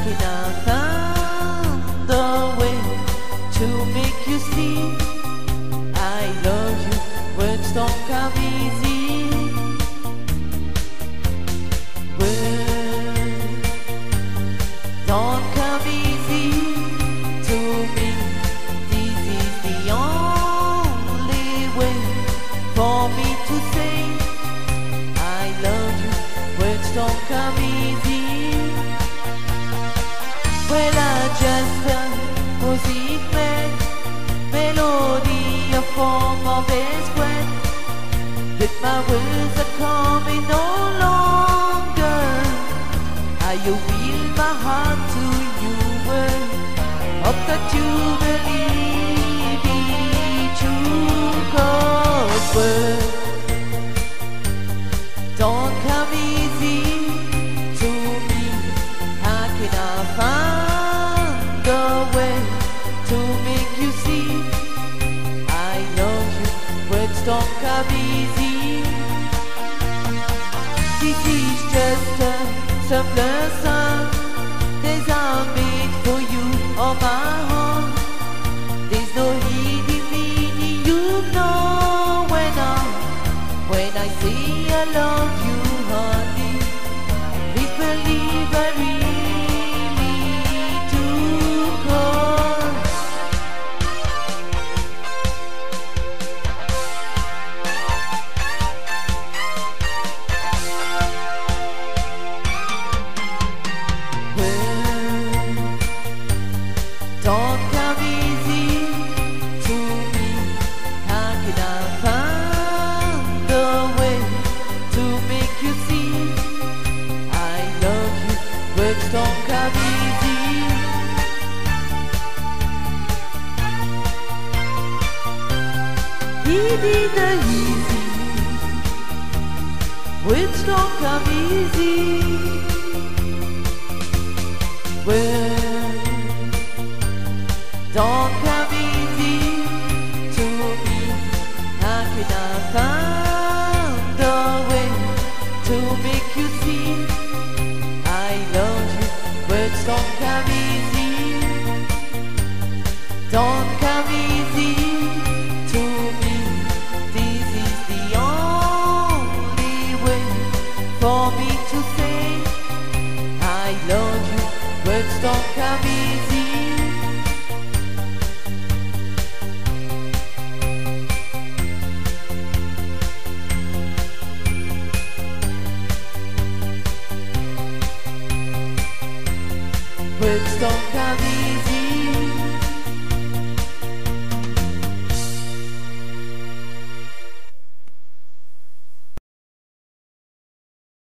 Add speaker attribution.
Speaker 1: cannot find a way to make you see I love you. Words don't come easy. Words don't come easy to me. This is the only way for me to say I love you. Words don't come easy. Well, I just music man, melody, a form of express. But my words are coming no longer. I will my heart to you, word. Hope that you believe it true. 'Cause words don't come easy to me. How can I find a way to make you see I love you? Words don't come easy. This is just a simple song designed for you on my heart. There's no hidden meaning, you know when I say I love you, honey. Please believe I really do. 'Cause don't come easy to me. How can I find a way to make you see I love you? Words don't come easy. It isn't easy. Words don't come easy. Words don't come easy to me. How can I find a way to make you see I love you? Words don't come easy. Don't come easy to me. This is the only way for me to say I love you. Words don't come easy. Words don't come easy.